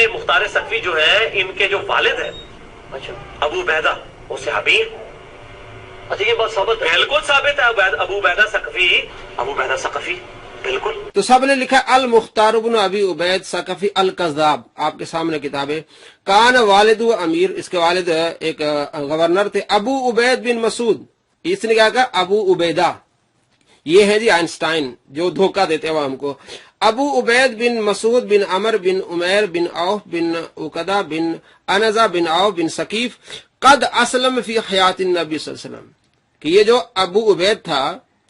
یہ مختار سقفی جو ہے ان کے جو والد ہیں اچھا ابو عبیدہ وہ صحابی ہیں. اچھا یہ بات ثابت ہے؟ بالکل ثابت ہے. ابو عبیدہ ثقفی بالکل. تو سب نے لکھا المختار بن ابی عبید ثقفی الکذاب، آپ کے سامنے کتاب ہے. کان والد و امیر، اس کے والد ایک گورنر تھے. ابو عبید بن مسعود، اس نے کیا کہا ابو عبیدہ، یہ ہے جی آئنسٹائن جو دھوکہ دیتے ہیں ہم کو. ابو عبید بن مسعود بن عمر بن عمیر بن عوف بن عقدہ بن انزہ بن عوف بن ثقیف قد اسلم فی حیات النبی صلی اللہ علیہ وسلم، کہ یہ جو ابو عبید تھا،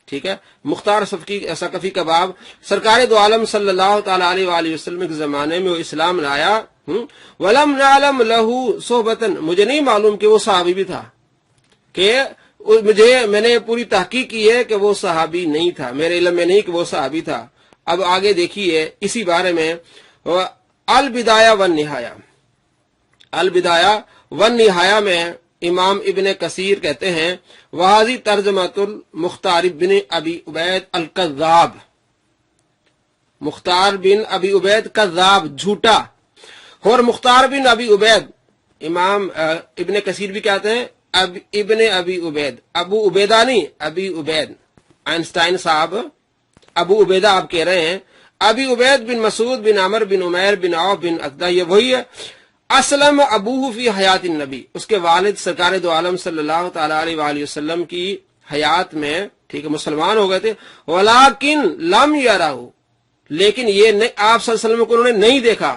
ٹھیک ہے، مختار ثقفی کا باب، سرکار دو عالم صلی اللہ تعالی علیہ وآلہ وسلم کے زمانے میں وہ اسلام لایا. ولم نعلم لہ صحبتا، مجھے نہیں معلوم کہ وہ صحابی بھی تھا، کہ میں نے پوری تحقیق کی ہے کہ وہ صحابی نہیں تھا، میرے علم میں نہیں کہ وہ صحابی تھا. اب آگے دیکھیے اسی بارے میں البدایہ والنہایہ. البدایہ والنہایہ میں امام ابن کثیر کہتے ہیں وحاظی ترجمۃ المختار بن ابی عبید الکذاب، مختار بن ابی عبید کذاب، جھوٹا. اور مختار بن ابی عبید، امام ابن کثیر بھی کہتے ہیں ابن ابی عبید، ابو عبیدہ نہیں ابی عبید. آئنسٹائن صاحب ابو عبیدہ آپ کہہ رہے ہیں. ابی عبید بن مسعود بن عمر بن عمیر بن عوف بن عقدہ، یہ وہی ہے. اسلم ابوہ فی حیات النبی، اس کے والد سرکار دو عالم صلی اللہ تعالی علیہ وآلہ وسلم کی حیات میں، ٹھیک ہے، مسلمان ہو گئے تھے. ولیکن لم یرہ، لیکن یہ آپ صلی اللہ علیہ وسلم کو انہوں نے نہیں دیکھا.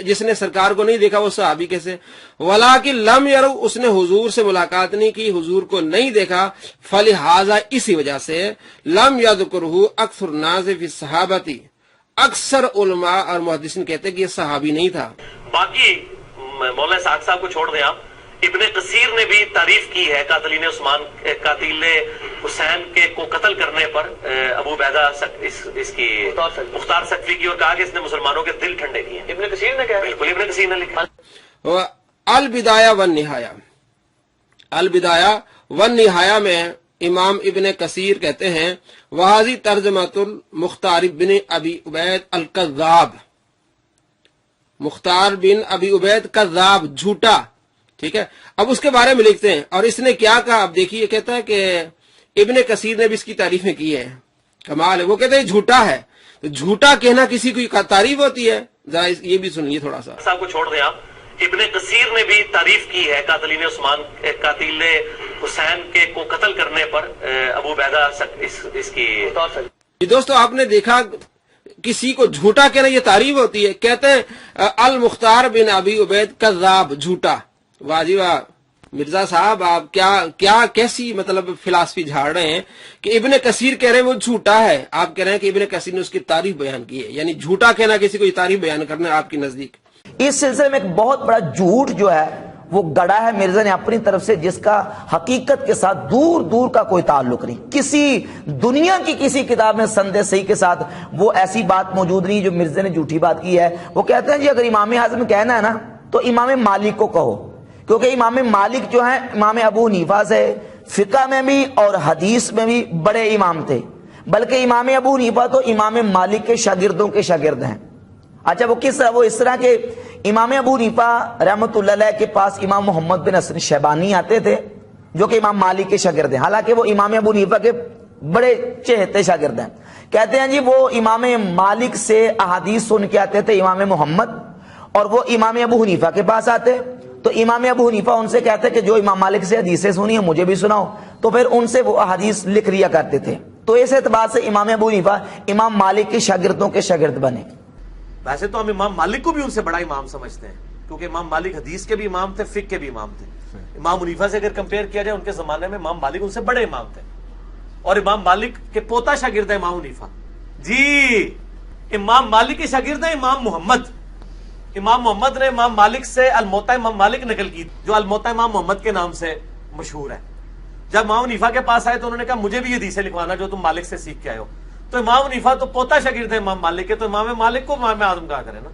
جس نے سرکار کو نہیں دیکھا وہ صحابی کیسے؟ ولیکن لم یرہ، اس نے حضور سے ملاقات نہیں کی، حضور کو نہیں دیکھا. فلہذا، اسی وجہ سے لم یذکرہ اکثر الناس فی الصحابۃ، اکثر علماء اور محدثین کہتے ہیں کہ یہ صحابی نہیں تھا. باقی مولانا اسحاق صاحب کو چھوڑ دیں آپ. ابن کثیر نے بھی تعریف کی ہے قاتل حسین کے کو قتل کرنے پر ابو عبیدہ اس کی مختار ثقفی کی، اور کہا کہ اس نے مسلمانوں کے دل ٹھنڈے کیے. ابن کثیر نے کہا؟ بالکل ابن کثیر نے لکھا. البدایہ والنہایہ. البدایہ والنہایہ میں امام ابن کثیر کہتے ہیں وحاظی ترجمۃ المختار بن ابی عبید الکذاب، مختار بن ابی عبید کذاب، جھوٹا. ٹھیک ہے، اب اس کے بارے میں لکھتے ہیں اور اس نے کیا کہا. اب دیکھیے، کہتا ہے کہ ابن کثیر نے بھی اس کی تعریفیں کی ہے. کمال ہے، وہ کہتے ہیں جھوٹا ہے. تو جھوٹا کہنا کسی کی تعریف ہوتی ہے؟ ذرا یہ بھی سنیے تھوڑا سا. صاحب کو چھوڑ دیں آپ. ابن کثیر نے بھی تعریف کی ہے قاتل حسین کے کو قتل کرنے پر ابو عبیدہ اس کی. دوستو، آپ نے دیکھا کسی کو جھوٹا کہنا یہ تعریف ہوتی ہے؟ کہتے ہیں المختار بن ابی عبید کذاب، جھوٹا. واہ جی واہ، مرزا صاحب آپ کیا کیسی مطلب فلاسفی جھاڑ رہے ہیں کہ ابن کثیر کہہ رہے ہیں وہ جھوٹا ہے، آپ کہہ رہے ہیں کہ ابن کثیر نے اس کی تعریف بیان کی ہے. یعنی جھوٹا کہنا کسی کو یہ تعریف بیان کرنا ہے آپ کی نزدیک. اس سلسلے میں ایک بہت بڑا جھوٹ جو ہے وہ گڑا ہے مرزا نے اپنی طرف سے، جس کا حقیقت کے ساتھ دور دور کا کوئی تعلق نہیں. کسی دنیا کی کسی کتاب میں سند صحیح کے ساتھ وہ ایسی بات موجود نہیں جو مرزا نے جھوٹی بات کی ہے. وہ کہتے ہیں جی اگر امام اعظم کہنا ہے نا تو امام مالک کو کہو، کیونکہ امام مالک جو ہیں امام ابو حنیفہ سے فقہ میں بھی اور حدیث میں بھی بڑے امام تھے، بلکہ امام ابو حنیفہ تو امام مالک کے شاگردوں کے شاگرد ہیں. اچھا وہ کس طرح؟ وہ اس طرح کہ امام ابو حنیفہ رحمۃ اللہ علیہ کے پاس امام محمد بن حسن شیبانی آتے تھے جو کہ امام مالک کے شاگرد ہیں، حالانکہ وہ امام ابو حنیفہ کے بڑے چہتے شاگرد ہیں. کہتے ہیں جی وہ امام مالک سے احادیث سن کے آتے تھے امام محمد، اور وہ امام ابو حنیفہ کے پاس آتے تو امام ابو حنیفہ ان سے کہتے کہ جو امام مالک سے حدیثیں سنی ہیں مجھے بھی سناؤ، تو پھر ان سے وہ احادیث لکھ لیا کرتے تھے. تو اس اعتبار سے امام ابو حنیفہ امام مالک کے شاگردوں کے شاگرد بنے. ویسے تو ہم امام مالک کو بھی ان سے بڑا امام سمجھتے ہیں، کیونکہ امام مالک حدیث کے بھی امام تھے، فقہ کے بھی امام تھے. امام حنیفہ سے اگر کمپیئر کیا جائے ان کے زمانے میں امام مالک ان سے بڑے امام تھے، اور امام مالک کے پوتا شاگرد ہے امام حنیفہ. جی امام مالک کے شاگرد ہیں امام محمد. امام محمد نے امام مالک سے الموطا امام مالک نقل کی، جو الموطا امام محمد کے نام سے مشہور ہے. جب امام حنیفہ کے پاس آئے تو انہوں نے کہا مجھے بھی یہ حدیثیں لکھوانا جو تم مالک سے سیکھ کے آئے ہو. تو امام حنیفہ تو پوتا شاگرد ہے امام مالک کے، تو امام مالک کو امام اعظم کہا کرے نا.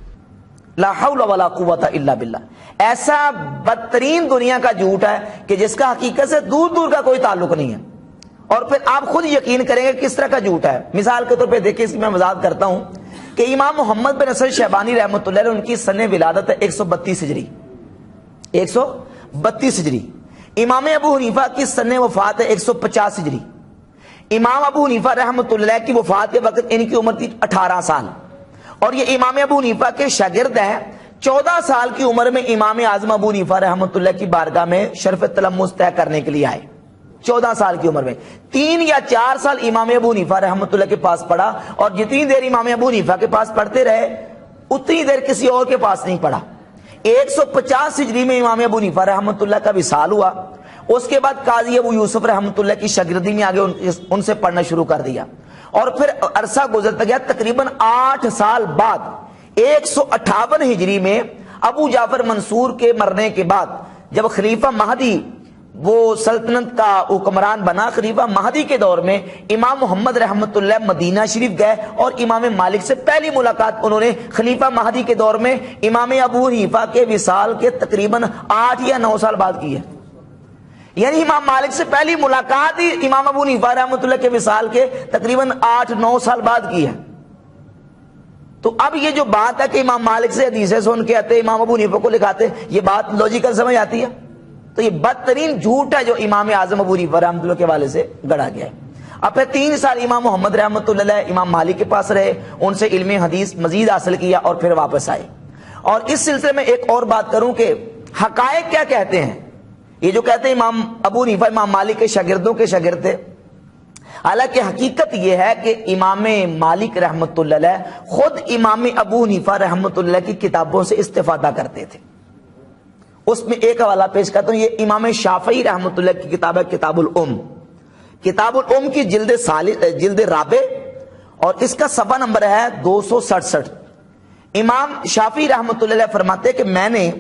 لا حول ولا قوت الا باللہ. ایسا بدترین دنیا کا جھوٹ ہے کہ جس کا حقیقت سے دور دور کا کوئی تعلق نہیں ہے، اور پھر آپ خود یقین کریں گے کس طرح کا جھوٹ ہے. مثال کے طور پہ دیکھیں، اس کی میں وضاحت کرتا ہوں کہ امام محمد بن حسن شیبانی رحمۃ اللہ علیہ ان کی سن ولادت ہے 132 ہجری، 132 ہجری۔ امام ابو حنیفہ کی سن وفات ہے 150 ہجری۔ امام ابو حنیفہ رحمۃ اللہ کی وفات کے وقت ان کی عمر تھی 18 سال، اور یہ امام ابو حنیفہ کے شاگرد ہیں۔ 14 سال کی عمر میں امام اعظم ابو حنیفہ رحمۃ اللہ کی بارگاہ میں شرف تلمذ طے کرنے کے لیے آئے۔ 14 سال کی عمر میں 3 یا 4 سال امام ابو حنیفہ رحمۃ اللہ کے پاس پڑھا، اور جتنی دیر امام ابو حنیفہ کے پاس پڑھتے رہے اتنی دیر کسی اور کے پاس نہیں پڑھا۔ 150 ہجری میں امام ابو حنیفہ رحمۃ اللہ کا وصال ہوا۔ اس کے بعد قاضی ابو یوسف رحمۃ اللہ کی شاگردی میں آگے ان سے پڑھنا شروع کر دیا، اور پھر عرصہ گزرتا گیا۔ تقریباً 8 سال بعد 158 ہجری میں ابو جعفر منصور کے مرنے کے بعد جب خلیفہ مہدی وہ سلطنت کا حکمران بنا، خلیفہ مہدی کے دور میں امام محمد رحمۃ اللہ مدینہ شریف گئے، اور امام مالک سے پہلی ملاقات انہوں نے خلیفہ مہدی کے دور میں امام ابو حنیفہ کے وصال کے تقریباً 8 یا 9 سال بعد کی ہے۔ یعنی امام مالک سے پہلی ملاقات ہی امام ابو حنیفہ رحمۃ اللہ کے وصال کے تقریباً 8-9 سال بعد کی ہے۔ تو اب یہ جو بات ہے کہ امام مالک سے حدیثیں سن کے آتے امام ابو حنیفہ کو لکھاتے، یہ بات لوجیکل سمجھ آتی ہے؟ تو یہ بدترین جھوٹ ہے جو امام اعظم ابو حنیفہ رحمۃ اللہ کے حوالے سے گڑا گیا ہے۔ اب پھر 3 سال امام محمد رحمۃ اللہ علیہ امام مالک کے پاس رہے، ان سے علم حدیث مزید حاصل کیا، اور پھر واپس آئے۔ اور اس سلسلے میں ایک اور بات کروں کہ حقائق کیا کہتے ہیں۔ یہ جو کہتے ہیں امام ابو حنیفہ امام مالک کے شاگردوں کے شاگرد تھے، حالانکہ حقیقت یہ ہے کہ امام مالک رحمۃ اللہ علیہ خود امام ابو حنیفہ رحمۃ اللہ کی کتابوں سے استفادہ کرتے تھے۔ اس میں ایک حوالہ پیش کرتا ہوں، یہ امام شافعی رحمۃ اللہ کی کتاب ہے کتاب الام۔ کتاب الام کی جلد رابع، اور اس کا صفحہ نمبر ہے 267۔ امام شافعی رحمۃ اللہ علیہ فرماتے ہیں کہ میں نے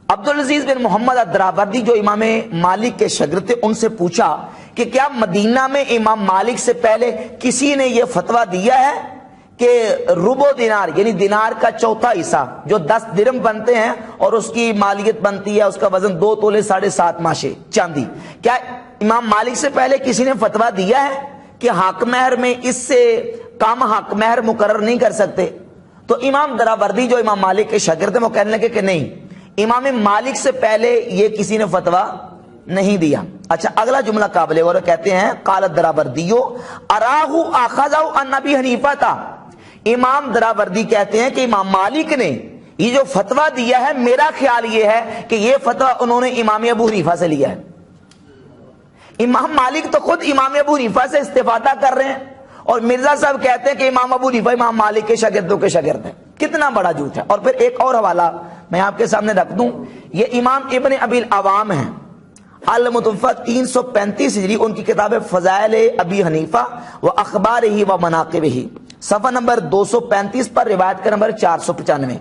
عبدالعزیز بن محمد الدراوردی جو امام مالک کے شاگرد تھے ان سے پوچھا کہ کیا مدینہ میں امام مالک سے پہلے کسی نے یہ فتویٰ دیا ہے کہ ربع دینار یعنی دینار کا چوتھا حصہ جو 10 درم بنتے ہیں اور اس کی مالیت بنتی ہے، اس کا وزن 2 تولے 7.5 ماشے چاندی، کیا امام مالک سے پہلے کسی نے فتویٰ دیا ہے کہ حق مہر میں اس سے کم حق مہر مقرر نہیں کر سکتے؟ تو امام دراوردی جو امام مالک کے شاگرد ہیں وہ کہنے لگے کہ نہیں، امام مالک سے پہلے یہ کسی نے فتویٰ نہیں دیا۔ اچھا، اگلا جملہ قابل غور کہتے ہیں قال الدراوردیو اراہ اخذہ عن ابی حنیفہ تھا۔ امام دراوردی کہتے ہیں کہ امام مالک نے یہ جو فتویٰ دیا ہے، میرا خیال یہ ہے کہ یہ فتویٰ انہوں نے امام ابو حنیفہ سے لیا ہے۔ امام مالک تو خود امام ابو حنیفہ سے استفادہ کر رہے ہیں، اور مرزا صاحب کہتے ہیں کہ امام ابو حنیفہ امام مالک کے شاگردوں کے شاگرد ہیں۔ کتنا بڑا جھوٹ ہے۔ اور پھر ایک اور حوالہ میں آپ کے سامنے رکھ دوں، یہ امام ابن ابی العوام ہیں، المتوفی 335 ہجری، ان کی کتاب فضائل ابی حنیفہ و اخبارہ و مناقبہ، صفحہ نمبر 235 پر روایت کا نمبر 495۔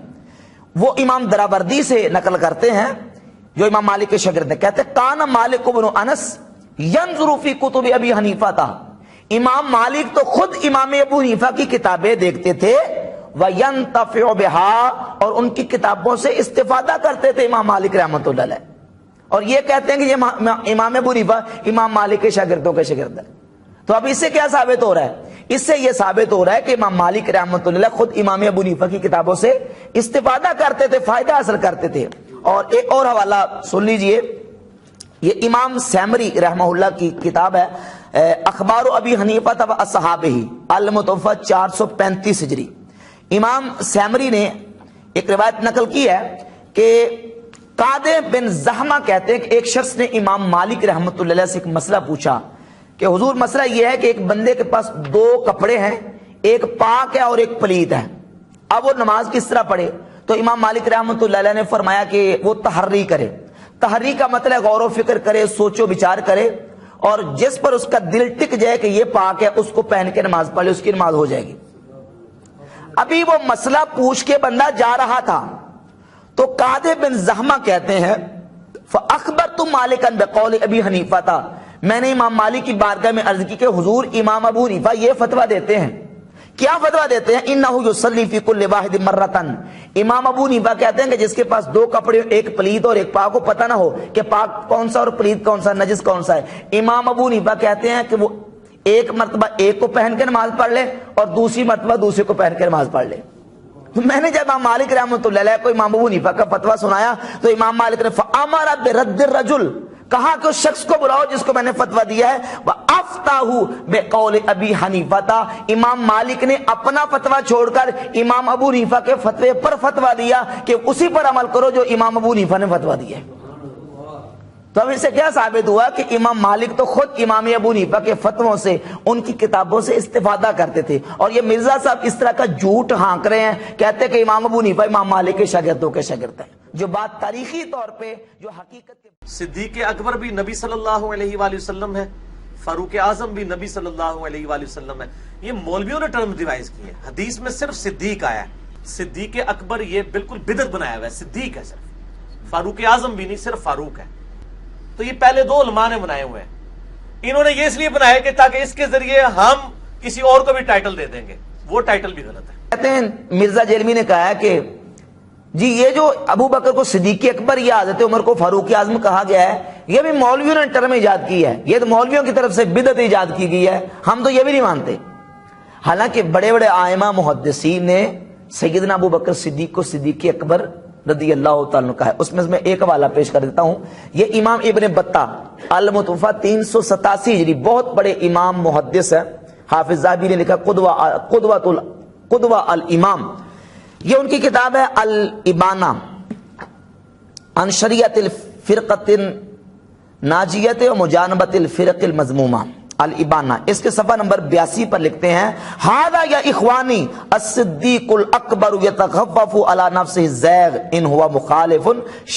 وہ امام دراوردی سے نقل کرتے ہیں جو امام مالک کے شاگرد ہیں، کہتے ہیں کان مالک بن انس ینظر فی کتب ابی حنیفہ تھا، امام مالک تو خود امام ابو حنیفہ کی کتابیں دیکھتے تھے، وَيَنْتَفِعُ بِهَا، اور ان کی کتابوں سے استفادہ کرتے تھے امام مالک رحمۃ اللہ علیہ، اور یہ کہتے ہیں کہ یہ امام ابو حنیفہ امام مالک کے شاگردوں کے شاگرد ہیں۔ تو اب اس سے کیا ثابت ہو رہا ہے؟ اس سے یہ ثابت ہو رہا ہے کہ امام مالک رحمۃ اللہ علیہ خود امام ابو حنیفہ کی کتابوں سے استفادہ کرتے تھے، فائدہ حاصل کرتے تھے۔ اور ایک اور حوالہ سن لیجئے، یہ امام سیمری رحمہ اللہ کی کتاب ہے اخبار ابی حنیفہ و اصحابہ، المتوفی 435 ہجری۔ امام سیمری نے ایک روایت نقل کی ہے کہ قادے بن زحمہ کہتے ہیں کہ ایک شخص نے امام مالک رحمۃ اللہ علیہ سے ایک مسئلہ پوچھا کہ حضور مسئلہ یہ ہے کہ ایک بندے کے پاس 2 کپڑے ہیں، ایک پاک ہے اور ایک پلیت ہے، اب وہ نماز کس طرح پڑھے؟ تو امام مالک رحمۃ اللہ علیہ نے فرمایا کہ وہ تحری کرے۔ تحری کا مطلب غور و فکر کرے، سوچ و بچار کرے، اور جس پر اس کا دل ٹک جائے کہ یہ پاک ہے اس کو پہن کے نماز پڑھے، اس کی نماز ہو جائے گی۔ ابھی وہ مسئلہ پوچھ کے بندہ جا رہا تھا تو قادے بن زحمہ کہتے ہیں فَأَخْبَرْتُ مَالِكًا بِقَوْلِ أَبِي حَنِيفَةَ، میں نے امام مالک کی بارگاہ میں عرض کی کہ حضور امام ابو حنیفہ یہ فتویٰ دیتے ہیں۔ کیا فتویٰ دیتے ہیں؟ اِنَّهُ يُصَلِّي فِي كُلِّ وَاحِدٍ مَرَّةً، امام ابو حنیفہ کہتے ہیں کہ جس کے پاس 2 کپڑے، ایک پلیت اور ایک پاک، کو پتہ نہ ہو کہ پاک کون سا اور پلیت کون سا، نجس کون سا ہے، امام ابو حنیفہ کہتے ہیں کہ وہ ایک مرتبہ ایک کو پہن کے نماز پڑھ لے اور دوسری مرتبہ دوسرے کو پہن کے نماز پڑھ لے. تو میں نے جب امام مالک رحمۃ اللہ علیہ کو امام ابو حنیفہ کا فتویٰ سنایا تو امام مالک نے فَأَمَرَ بِرَدِّ الرَّجُلِ، کہا کہ اس شخص کو بلاؤ جس کو میں نے فتویٰ دیا ہے. وَأَفْتَاهُ بِقَوْلِ أَبِي حَنِیفَةَ، امام مالک نے اپنا فتویٰ چھوڑ کر امام ابو حنیفہ کے فتوے پر فتویٰ دیا کہ اسی پر عمل کرو جو امام ابو حنیفہ نے فتویٰ دیا ہے. تو اب اس سے کیا ثابت ہوا کہ امام مالک تو خود امام ابو حنیفہ کے فتووں سے، ان کی کتابوں سے استفادہ کرتے تھے. اور یہ مرزا صاحب اس طرح کا جھوٹ ہانک رہے ہیں، کہتے ہیں کہ امام ابو حنیفہ امام مالک کے شاگردوں کے شاگرد ہیں، جو بات تاریخی طور پہ جو حقیقت کے صدیق اکبر بھی نبی صلی اللہ علیہ وآلہ وسلم ہے، فاروق اعظم بھی نبی صلی اللہ علیہ وآلہ وسلم ہے. یہ مولویوں نے ٹرم ڈیوائز کی ہے. حدیث میں صرف صدیق آیا ہے. صدیق اکبر یہ بالکل بدعت بنایا ہوا ہے. صدیق ہے صرف، فاروق اعظم بھی نہیں، صرف فاروق ہے. تو یہ پہلے دو علماء نے بنائے ہوئے ہیں. انہوں نے یہ اس لیے بنایا کہ تاکہ اس کے ذریعے ہم کسی اور کو بھی ٹائٹل دے دیں گے. وہ ٹائٹل بھی غلط ہے. کہتے ہیں مرزا جیلمی نے کہا ہے کہ جی یہ جو ابو بکر کو صدیق اکبر یا حضرت عمر کو فاروق اعظم کہا گیا ہے، یہ بھی مولویوں نے ٹرم ایجاد کی ہے. یہ تو مولویوں کی طرف سے بدعت ایجاد کی گئی ہے. ہم تو یہ بھی نہیں مانتے. حالانکہ بڑے بڑے آئمہ محدثین نے سیدنا ابو بکر صدیق کو صدیق اکبر رضی اللہ تعالیٰ کہا ہے. اس میں ایک حوالہ پیش کر دیتا ہوں. یہ امام ابن بطہ المتوفہ 387 ہجری، بہت بڑے امام محدث ہے. حافظ ذہبی نے لکھا قدوہ الامام. یہ ان کی کتاب ہے الابانہ عن شریعت الفرقۃ الناجیۃ و مجانبۃ الفرق المذمومہ. الابانہ اس کے صفحہ نمبر 82 پر لکھتے ہیں ھذا یا اخوانی الصدیق الاکبر یتخفف علی نفسہ الزیغ ان ہوا مخالف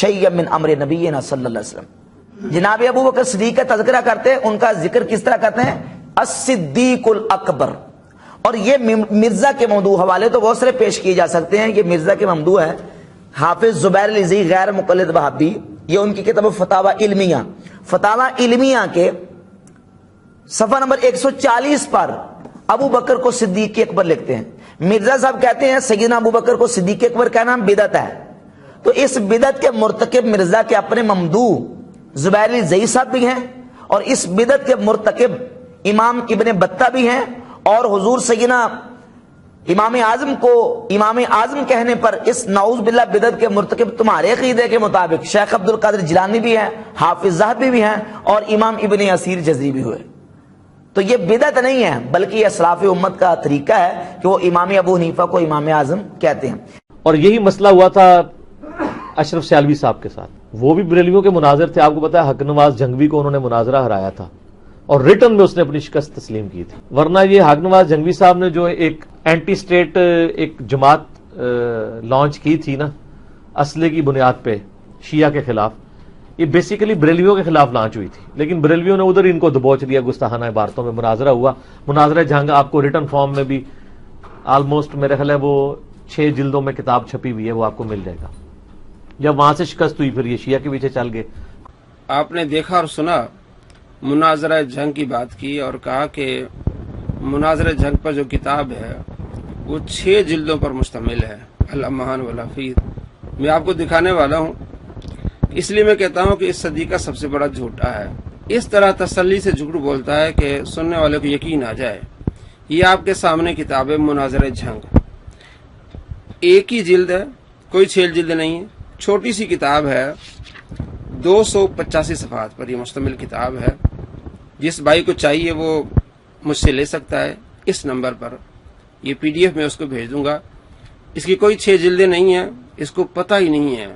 شیئا من امر نبینا صلی اللہ علیہ وسلم. جناب ابو بکر صدیق کا تذکرہ کرتے ہیں، ان کا ذکر کس طرح کرتے ہیں؟ الصدیق الاکبر. اور یہ مرزا کے موضوع حوالے تو بہت سارے پیش کیے جا سکتے ہیں. یہ مرزا کے ممدوح ہے. حافظ زبیر العزی غیر مقلد وہابی، یہ ان کی کتاب فتاوی علمیہ، فتاوی علمیہ کے صفحہ نمبر 140 پر ابو بکر کو صدیق اکبر لکھتے ہیں. مرزا صاحب کہتے ہیں سیدنا ابو بکر کو صدیق اکبر کا نام بدعت ہے. تو اس بدعت کے مرتکب مرزا کے اپنے ممدوح زبیر العزی صاحب بھی ہیں، اور اس بدعت کے مرتکب امام ابن بطہ بھی ہیں. اور حضور سیدنا امام اعظم کو امام اعظم کہنے پر اس نعوذ باللہ بدعت کے مرتکب تمہارے عقیدے کے مطابق شیخ عبد القادر جیلانی بھی ہیں، حافظ ذہبی بھی ہیں، اور امام ابن اسیر جزری بھی ہوئے. تو یہ بدعت نہیں ہے، بلکہ یہ اسلاف امت کا طریقہ ہے کہ وہ امام ابو حنیفہ کو امام اعظم کہتے ہیں. اور یہی مسئلہ ہوا تھا اشرف سیالوی صاحب کے ساتھ. وہ بھی بریلویوں کے مناظر تھے. آپ کو پتا ہے حق نواز جنگوی کو انہوں نے مناظرہ ہرایا تھا اور ریٹن میں اس نے اپنی شکست تسلیم کی تھی. ورنہ یہ حق نواز جنگوی صاحب نے جو ایک اینٹی اسٹیٹ ایک جماعت لانچ کی تھی نا اسلحے کی بنیاد پہ شیعہ کے خلاف، یہ بیسیکلی بریلویوں کے خلاف لانچ ہوئی تھی. لیکن بریلویوں نے ادھر ان کو دبوچ دیا گستاخانہ عبارتوں میں. مناظرہ ہوا. مناظرہ جنگ آپ کو ریٹن فارم میں بھی آلموسٹ میرے خیال ہے وہ 6 جلدوں میں کتاب چھپی ہوئی ہے، وہ آپ کو مل جائے گا. جب وہاں سے شکست ہوئی پھر یہ شیعہ کے پیچھے چل گئے. آپ نے دیکھا اور سنا، مناظرہ جنگ کی بات کی اور کہا کہ مناظرہ جنگ پر جو کتاب ہے وہ 6 جلدوں پر مشتمل ہے، الامہان والحفیظ. میں آپ کو دکھانے والا ہوں. اس لیے میں کہتا ہوں کہ اس صدی کا سب سے بڑا جھوٹا ہے. اس طرح تسلی سے جھوٹ بولتا ہے کہ سننے والے کو یقین آ جائے. یہ آپ کے سامنے کتاب ہے مناظرہ جنگ. ایک ہی جلد ہے، کوئی 6 جلد نہیں ہے. چھوٹی سی کتاب ہے، 285 صفحات پر یہ مشتمل کتاب ہے. جس بھائی کو چاہیے وہ مجھ سے لے سکتا ہے اس نمبر پر. یہ PDF میں اس کو بھیج دوں گا. اس کی کوئی 6 جلدیں نہیں ہیں، اس کو پتہ ہی نہیں ہے.